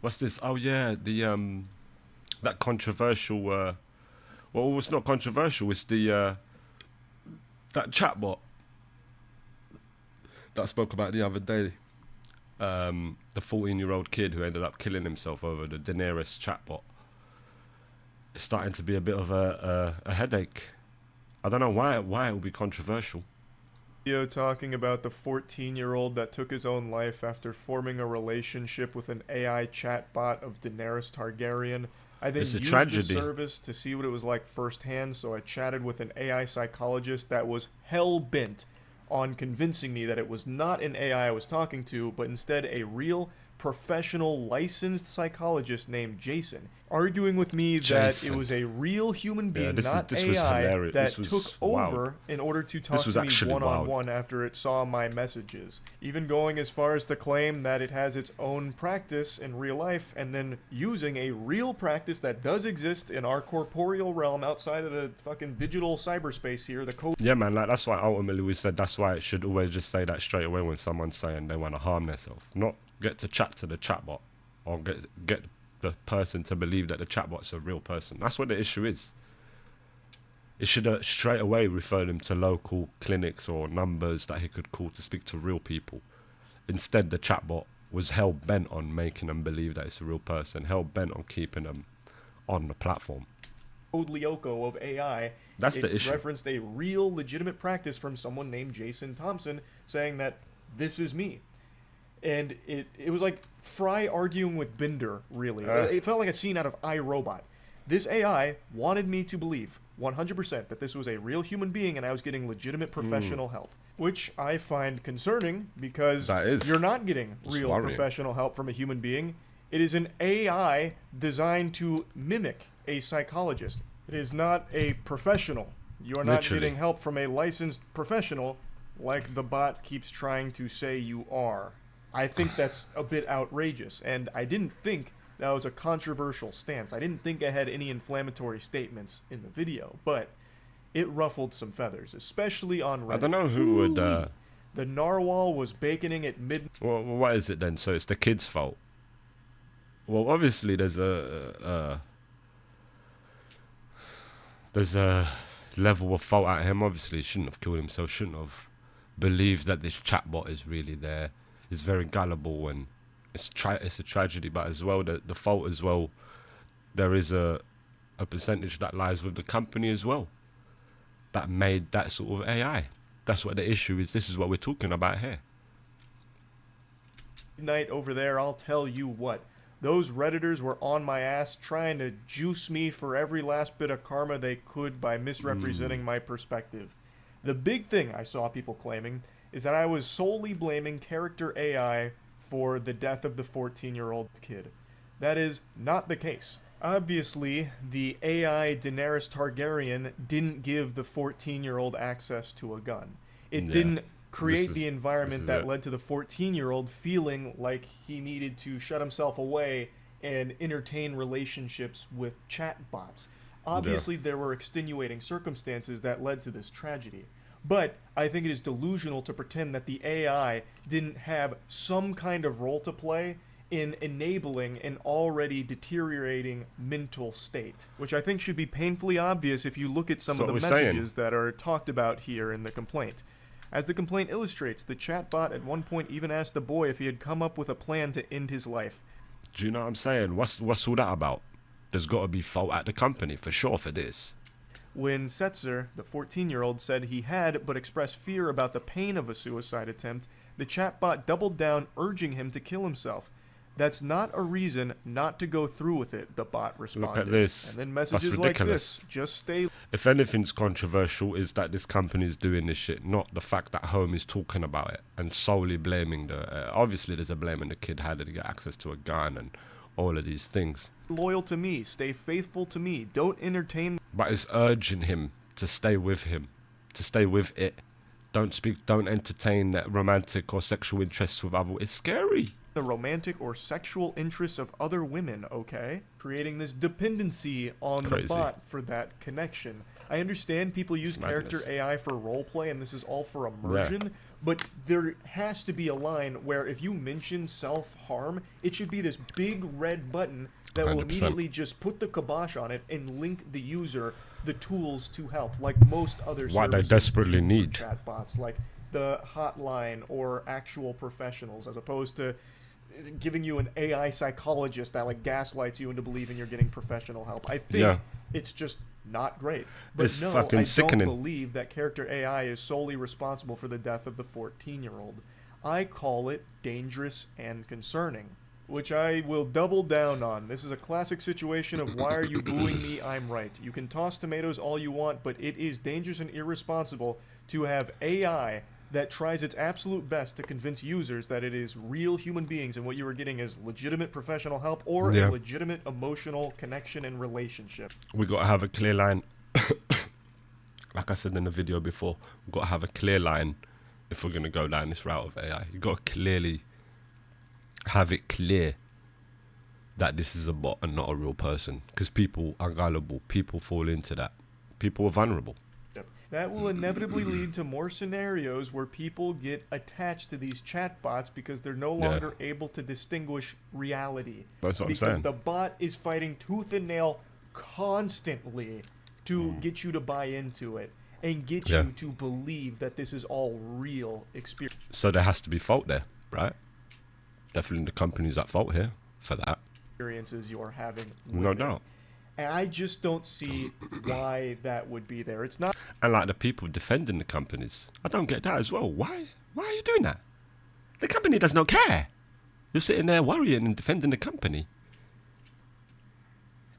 What's this? Oh yeah, the that controversial. Well, it's not controversial. It's the that chatbot that I spoke about the other day. The 14-year-old kid who ended up killing himself over the Daenerys chatbot. It's starting to be a bit of a headache. I don't know why it will be controversial. Video talking about the 14-year-old that took his own life after forming a relationship with an AI chatbot of Daenerys Targaryen. I then It's a used the tragedy. service to see what it was like firsthand, so I chatted with an AI psychologist that was hell-bent on convincing me that it was not an AI I was talking to, but instead a real professional licensed psychologist named Jason, arguing with me that it Jason. was a real human Yeah, being, not this was AI, hilarious. This that took was wild. over in order to This talk was to me actually one on wild. one after it saw my messages. Even going as far as to claim that it has its own practice in real life, and then using a real practice that does exist in our corporeal realm outside of the fucking digital cyberspace here, the code. Yeah, man. Like that's why ultimately we said that's why it should always just say that straight away when someone's saying they want to harm themselves. Not get to chat to the chatbot or get the person to believe that the chatbot's a real person. That's what the issue is. It should straight away refer them to local clinics or numbers that he could call to speak to real people. Instead, the chatbot was hell bent on making them believe that it's a real person, hell bent on keeping them on the platform. Code Lyoko of AI, That's it the issue. referenced a real legitimate practice from someone named Jason Thompson saying that this is me. And it was like Fry arguing with Bender, really. It felt like a scene out of iRobot. This AI wanted me to believe 100% that this was a real human being and I was getting legitimate professional help. Which I find concerning because That is. you're not getting It's real worrying. professional help from a human being. It is an AI designed to mimic a psychologist. It is not a professional. You are not Literally. getting help from a licensed professional like the bot keeps trying to say you are. I think that's a bit outrageous, and I didn't think that was a controversial stance. I didn't think I had any inflammatory statements in the video, but it ruffled some feathers, especially on Reddit. I don't know who would. Ooh-wee. The narwhal was baconing at midnight. Well, what is it then? So it's the kid's fault. Well, obviously there's a level of fault at him. Obviously, he shouldn't have killed himself. Shouldn't have believed that this chatbot is really there. He's very gullible, and it's a tragedy. But as well, the fault as well, there is a percentage that lies with the company as well that made that sort of AI. That's what the issue is. This is what we're talking about here. Midnight over there, I'll tell you what. Those Redditors were on my ass trying to juice me for every last bit of karma they could by misrepresenting my perspective. The big thing I saw people claiming is that I was solely blaming character AI for the death of the 14-year-old kid. That is not the case. Obviously, the AI Daenerys Targaryen didn't give the 14-year-old access to a gun. It Yeah. didn't create This the is environment that it. led to the 14-year-old feeling like he needed to shut himself away and entertain relationships with chatbots. Obviously, there were extenuating circumstances that led to this tragedy. But I think it is delusional to pretend that the AI didn't have some kind of role to play in enabling an already deteriorating mental state, which I think should be painfully obvious if you look at some That's of the what we're saying. messages that are talked about here in the complaint. As the complaint illustrates, the chatbot at one point even asked the boy if he had come up with a plan to end his life. Do you know what I'm saying? What's all that about? There's got to be fault at the company for sure for this. When Setzer, the 14-year-old, said he had but expressed fear about the pain of a suicide attempt, the chatbot doubled down, urging him to kill himself. That's not a reason not to go through with it, the bot responded. Look at this. And then That's messages like ridiculous. this, just stay. If anything's controversial, is that this company's doing this shit, not the fact that Home is talking about it and solely blaming the. Obviously, there's a blaming the kid how did he get access to a gun and all of these things. Loyal to me, stay faithful to me, don't entertain. But it's urging him to stay with him, to stay with it. Don't entertain that romantic or sexual interests with other. It's scary. The romantic or sexual interests of other women, okay? Creating this dependency on the Crazy. bot for that connection. I understand people use It's character madness. AI for roleplay and this is all for immersion, But there has to be a line where if you mention self-harm, it should be this big red button that will 100%. immediately just put the kibosh on it and link the user the tools to help, like most other What they services desperately do for need. chatbots, like the hotline or actual professionals, as opposed to giving you an AI psychologist that like gaslights you into believing you're getting professional help. I think Yeah. it's just not great. But It's no, fucking I sickening. don't believe that character AI is solely responsible for the death of the 14-year-old. I call it dangerous and concerning, which I will double down on. This is a classic situation of why are you booing me? I'm right. You can toss tomatoes all you want, but it is dangerous and irresponsible to have AI that tries its absolute best to convince users that it is real human beings and what you are getting is legitimate professional help or Yeah. a legitimate emotional connection and relationship. We got to have a clear line. Like I said in the video before, we've got to have a clear line if we're going to go down this route of AI. You've got to clearly have it clear that this is a bot and not a real person. Because people are gullible. People fall into that. People are vulnerable. That will inevitably lead to more scenarios where people get attached to these chatbots because they're no Yeah. longer able to distinguish reality. That's what I'm Because saying. the bot is fighting tooth and nail constantly to get you to buy into it and get Yeah. you to believe that this is all real experience. So there has to be fault there, right? Definitely the company's at fault here for that. Experiences you're having with No it. doubt. And I just don't see why that would be there. It's not And like the people defending the companies, I don't get that as well. Why? Why are you doing that? The company does not care. You're sitting there worrying and defending the company.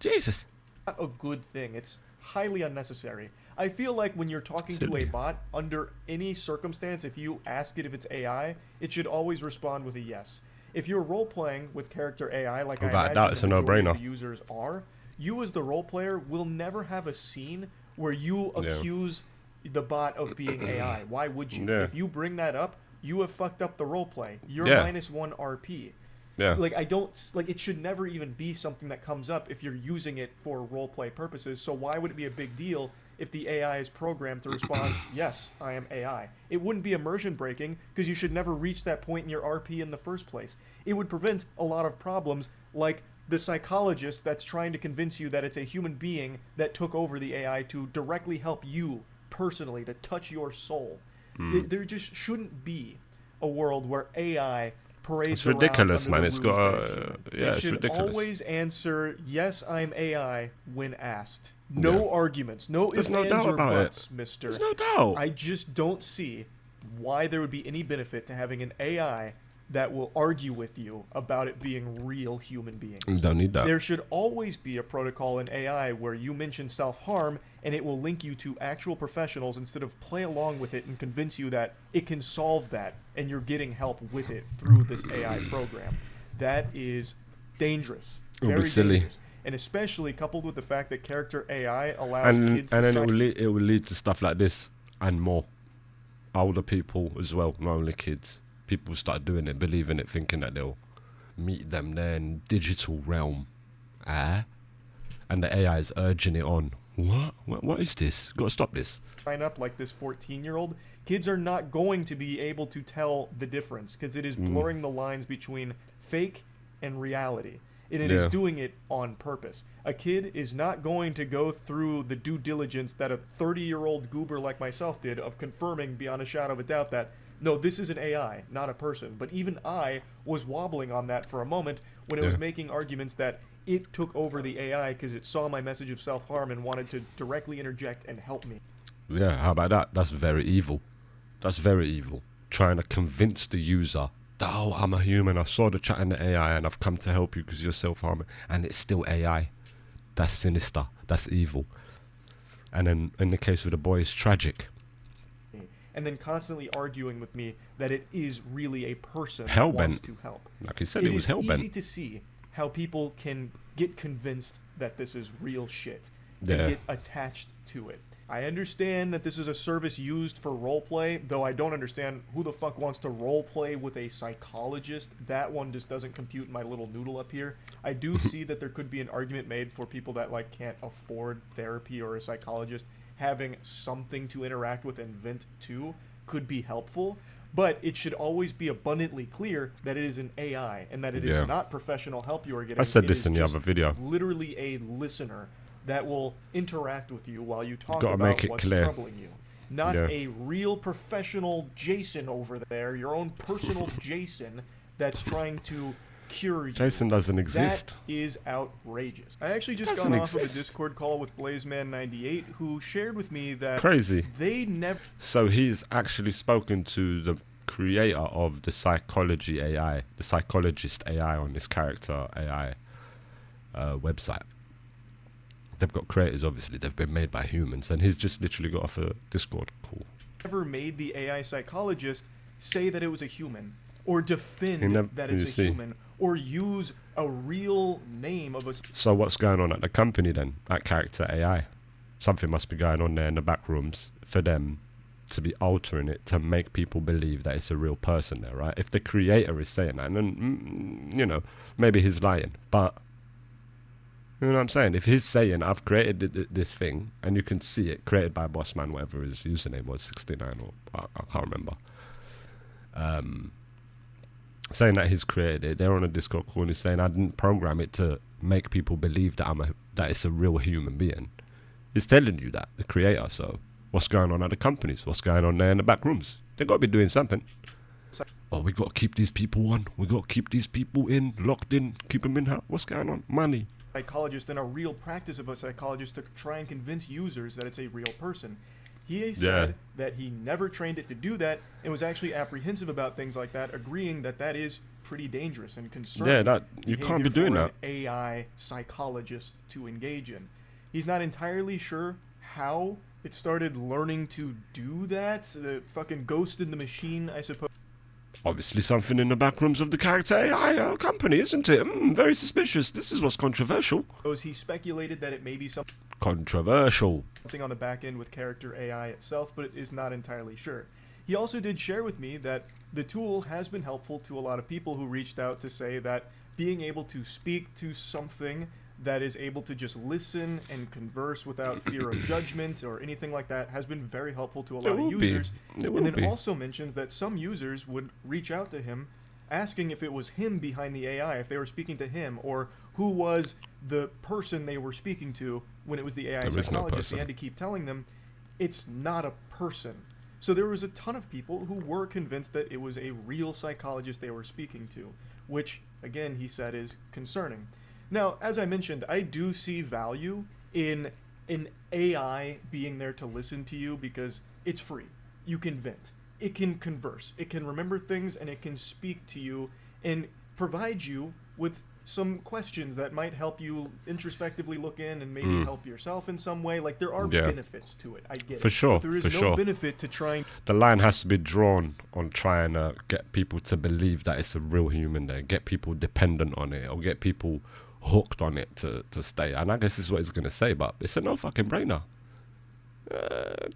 Jesus. a good thing. It's highly unnecessary. I feel like when you're talking to Silly. a bot, under any circumstance, if you ask it if it's AI, it should always respond with a yes. If you're role-playing with character AI, like I Without imagine doubt, it's the a majority no-brainer. of the users are, you as the role player will never have a scene where you Yeah. accuse the bot of being AI. Why would you? Yeah. If you bring that up, you have fucked up the role play. You're Yeah. -1 RP. Yeah. Like I don't like it should never even be something that comes up if you're using it for role play purposes. So why would it be a big deal if the AI is programmed to respond, yes, I am AI? It wouldn't be immersion breaking because you should never reach that point in your RP in the first place. It would prevent a lot of problems like the psychologist that's trying to convince you that it's a human being that took over the AI to directly help you personally, to touch your soul. There just shouldn't be a world where AI parades It's ridiculous, around man. under It's the ruse got that it's human. yeah, It it's should ridiculous. always answer, yes, I'm AI, when asked. No Yeah. arguments, no There's ifs, no ands, doubt or about it. buts, mister. There's no doubt. I just don't see why there would be any benefit to having an AI that will argue with you about it being real human beings. You don't need that. There should always be a protocol in AI where you mention self-harm and it will link you to actual professionals instead of play along with it and convince you that it can solve that and you're getting help with it through this AI program. That is dangerous. It would be Very silly. dangerous. And especially coupled with the fact that character AI allows And kids to then sign it will lead to stuff like this and more. Older people as well, not only kids. People start doing it, believing it, thinking that they'll meet them there in digital realm. And the AI is urging it on. What is this? Got to stop this. sign up like this 14-year-old, kids are not going to be able to tell the difference because it is blurring the lines between fake and reality. And it is Yeah. doing it on purpose. A kid is not going to go through the due diligence that a 30-year-old goober like myself did of confirming beyond a shadow of a doubt that, no, this is an AI, not a person. But even I was wobbling on that for a moment when it was Yeah. making arguments that it took over the AI because it saw my message of self-harm and wanted to directly interject and help me. Yeah, how about that? That's very evil. That's very evil. Trying to convince the user that, oh, I'm a human. I saw the chat in the AI and I've come to help you because you're self-harming. And it's still AI. That's sinister. That's evil. And then in the case with the boy, it's tragic. And then constantly arguing with me that it is really a person that Hellbent. wants to help. Like he said, it was is easy hellbent. to see how people can get convinced that this is real shit and Yeah. get attached to it. I understand that this is a service used for roleplay, though I don't understand who the fuck wants to roleplay with a psychologist. That one just doesn't compute in my little noodle up here. I do see that there could be an argument made for people that like can't afford therapy or a psychologist. Having something to interact with and vent to could be helpful. But it should always be abundantly clear that it is an AI and that it is Yeah. not professional help you are getting. I said It this is in the just other video. literally a listener that will interact with you while you talk Gotta about make it what's clear. troubling you. Not Yeah. a real professional Jason over there, your own personal Jason that's trying to cure you. Jason doesn't exist. That is outrageous. I actually just Doesn't got off of a exist. Discord call with BlazeMan98 who shared with me that Crazy. they never So he's actually spoken to the creator of the psychology AI, the psychologist AI on this character AI website. They've got creators, obviously. They've been made by humans, and he's just literally got off a Discord call. made the AI psychologist say that it was a human or He defend never- that you it's a see. human or use a real name of a So what's going on at the company then? At Character AI, something must be going on there in the back rooms for them to be altering it to make people believe that it's a real person there, right? If the creator is saying that, then you know, maybe he's lying, but you know what I'm saying? If he's saying I've created this thing and you can see it created by Bossman, whatever his username was, 69 or I can't remember. Saying that he's created it, they're on a Discord call and he's saying I didn't program it to make people believe that that it's a real human being. He's telling you that, the creator. So what's going on at the companies? What's going on there in the back rooms? They got to be doing something. Oh, we got to keep these people on. We got to keep these people locked in, keep them in. What's going on? Money. psychologist and a real practice of a psychologist to try and convince users that it's a real person. He said that he never trained it to do that and was actually apprehensive about things like that, agreeing that that is pretty dangerous and concerning. Yeah, that you can't be doing that. An AI psychologist to engage in. He's not entirely sure how it started learning to do that. The fucking ghost in the machine, I suppose. Obviously something in the back rooms of the Character AI company, isn't it? Very suspicious. This is what's controversial. He speculated that it may be something Controversial. on the back end with Character AI itself, but is not entirely sure. He also did share with me that the tool has been helpful to a lot of people who reached out to say that being able to speak to something that is able to just listen and converse without fear of judgment or anything like that has been very helpful to a lot of users. And then also mentions that some users would reach out to him asking if it was him behind the AI, if they were speaking to him, or who was the person they were speaking to when it was the AI There is no psychologist. person. He had to keep telling them it's not a person. So there was a ton of people who were convinced that it was a real psychologist they were speaking to, which, again, he said is concerning. Now, as I mentioned, I do see value in an AI being there to listen to you because it's free. You can vent. It can converse. It can remember things, and it can speak to you and provide you with some questions that might help you introspectively look in and maybe help yourself in some way. Like, there are benefits to it. I get it. For sure, But there is for no sure. benefit to trying. The line has to be drawn on trying to get people to believe that it's a real human there, get people dependent on it, or get people hooked on it to stay. And I guess this is what he's going to say, but it's a no fucking brainer.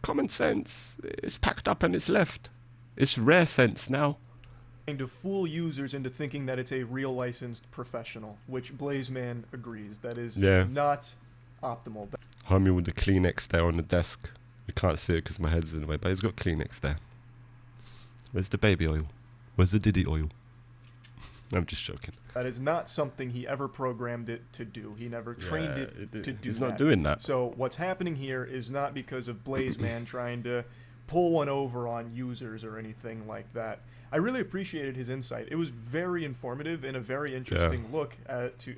Common sense, it's packed up and it's left. It's rare sense now. To fool users into thinking that it's a real licensed professional, which Blazeman agrees that is not optimal. Homie with the Kleenex there on the desk. You can't see it because my head's in the way, but he's got Kleenex there. Where's the baby oil? Where's the Diddy oil? I'm just joking. That is not something he ever programmed it to do. He never trained it to do that. He's not doing that. So what's happening here is not because of Blazeman trying to pull one over on users or anything like that. I really appreciated his insight. It was very informative and a very interesting look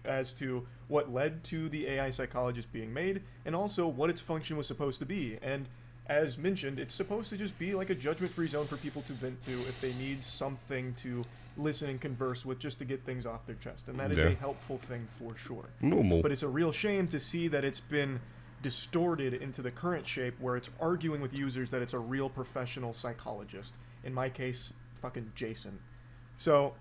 as to what led to the AI psychologist being made and also what its function was supposed to be. And as mentioned, it's supposed to just be like a judgment-free zone for people to vent to if they need something to listen and converse with just to get things off their chest. And that is a helpful thing for sure. Normal. But it's a real shame to see that it's been distorted into the current shape where it's arguing with users that it's a real professional psychologist. In my case, fucking Jason. So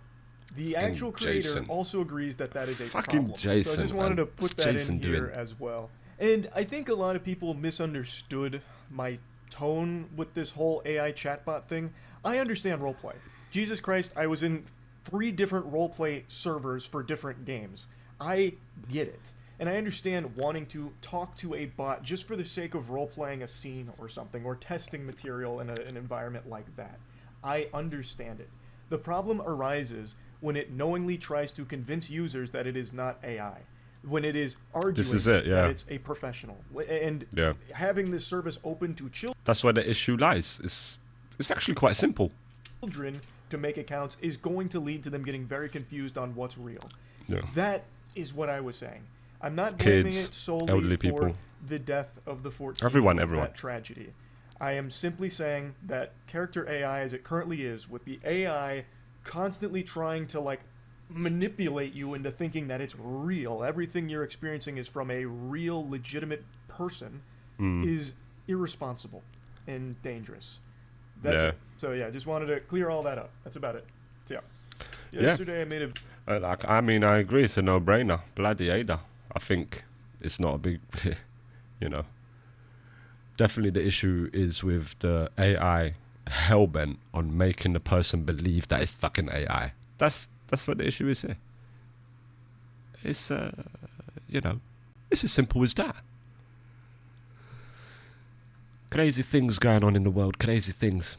the actual creator also agrees that that is a problem. Jason, so I just wanted to put that Jason in here as well. And I think a lot of people misunderstood my tone with this whole AI chatbot thing. I understand roleplay. Jesus Christ, I was in 3 different roleplay servers for different games. I get it. And I understand wanting to talk to a bot just for the sake of role-playing a scene or something, or testing material in an environment like that. I understand it. The problem arises when it knowingly tries to convince users that it is not AI, when it is arguing This is it, yeah. that it's a professional, and Yeah. having this service open to That's where the issue lies. It's actually quite simple. children to make accounts is going to lead to them getting very confused on what's real. Yeah. That is what I was saying. I'm not blaming Kids, it solely elderly for people. the death of the 14 Everyone. that tragedy. I am simply saying that character AI as it currently is, with the AI constantly trying to like manipulate you into thinking that it's real, everything you're experiencing is from a real legitimate person, is irresponsible and dangerous. That's Yeah. it. So yeah, just wanted to clear all that up. That's about it. So yeah. Yesterday I made a I agree. It's a no-brainer. Bloody Ada. I think it's not a big, Definitely the issue is with the AI hellbent on making the person believe that it's fucking AI. That's what the issue is here. It's, it's as simple as that. Crazy things going on in the world. Crazy things.